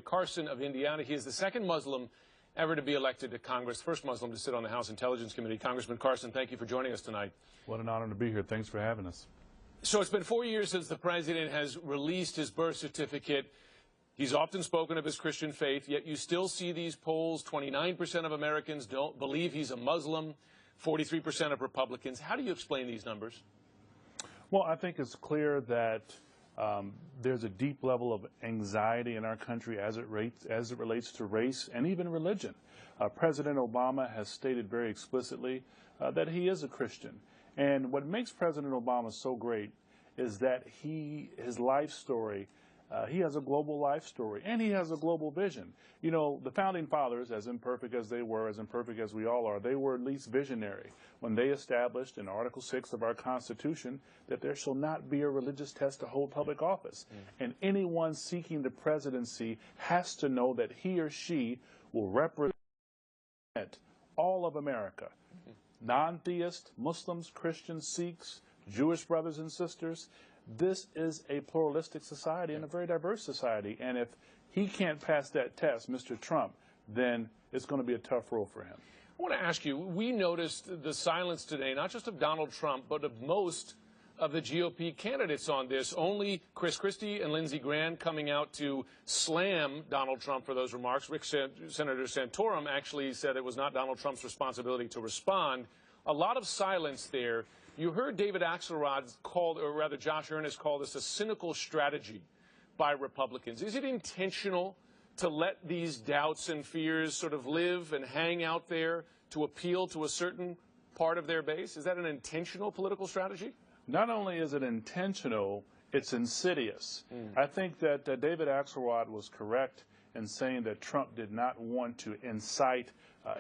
Carson of Indiana. He is the second Muslim ever to be elected to Congress, first Muslim to sit on the House Intelligence Committee. Congressman Carson, thank you for joining us tonight. What an honor to be here. Thanks for having us. So it's been 4 years since the president has released his birth certificate. He's often spoken of his Christian faith, yet you still see these polls. 29% of Americans don't believe he's a Muslim, 43% of Republicans. How do you explain these numbers? Well, I think it's clear that there's a deep level of anxiety in our country as it relates to race and even religion. President Obama has stated very explicitly that he is a Christian. And what makes President Obama so great is that his life story, he has a global life story, and he has a global vision. You know, the Founding Fathers, as imperfect as they were, as imperfect as we all are, they were at least visionary when they established in Article 6 of our Constitution that there shall not be a religious test to hold public office. And anyone seeking the presidency has to know that he or she will represent all of America. Non-theist, Muslims, Christians, Sikhs, Jewish brothers and sisters. This is a pluralistic society and a very diverse society. And if he can't pass that test, Mr. Trump, then it's going to be a tough road for him. I want to ask you, we noticed the silence today, not just of Donald Trump, but of most of the GOP candidates on this. Only Chris Christie and Lindsey Graham coming out to slam Donald Trump for those remarks. Senator Santorum actually said it was not Donald Trump's responsibility to respond. A lot of silence there. You heard David Axelrod called, or rather Josh Earnest called this a cynical strategy by Republicans. Is it intentional to let these doubts and fears sort of live and hang out there to appeal to a certain part of their base? Is that an intentional political strategy? Not only is it intentional, it's insidious. I think that David Axelrod was correct in saying that Trump did not want to incite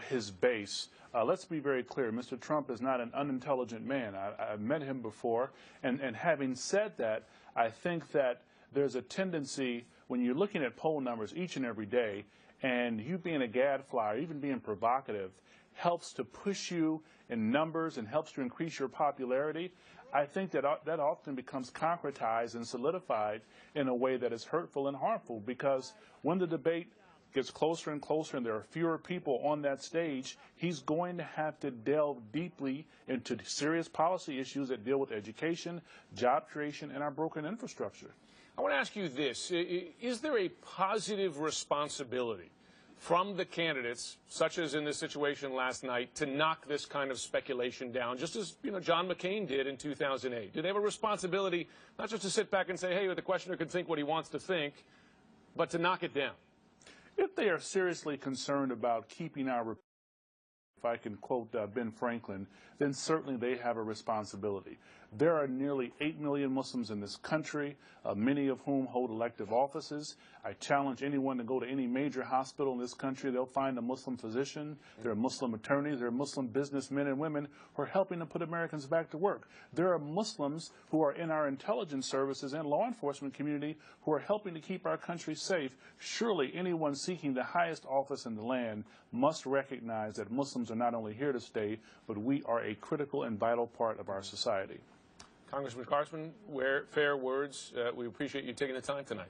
his base. Let's be very clear. Mr. Trump is not an unintelligent man. I've met him before. And having said that, I think that there's a tendency when you're looking at poll numbers each and every day, and you being a gadfly, even being provocative, helps to push you in numbers and helps to increase your popularity. I think that that often becomes concretized and solidified in a way that is hurtful and harmful, because when the debate gets closer and closer and there are fewer people on that stage, he's going to have to delve deeply into serious policy issues that deal with education, job creation, and our broken infrastructure. I want to ask you this. Is there a positive responsibility from the candidates, such as in this situation last night, to knock this kind of speculation down, just as John McCain did in 2008? Do they have a responsibility not just to sit back and say, hey, the questioner can think what he wants to think, but to knock it down? If they are seriously concerned about keeping our, if I can quote Ben Franklin, then certainly they have a responsibility. There are nearly 8 million Muslims in this country, many of whom hold elective offices. I challenge anyone to go to any major hospital in this country. They'll find a Muslim physician. There are Muslim attorneys. There are Muslim businessmen and women who are helping to put Americans back to work. There are Muslims who are in our intelligence services and law enforcement community who are helping to keep our country safe. Surely anyone seeking the highest office in the land must recognize that Muslims are not only here to stay, but we are a critical and vital part of our society. Congressman Carson, fair words. We appreciate you taking the time tonight.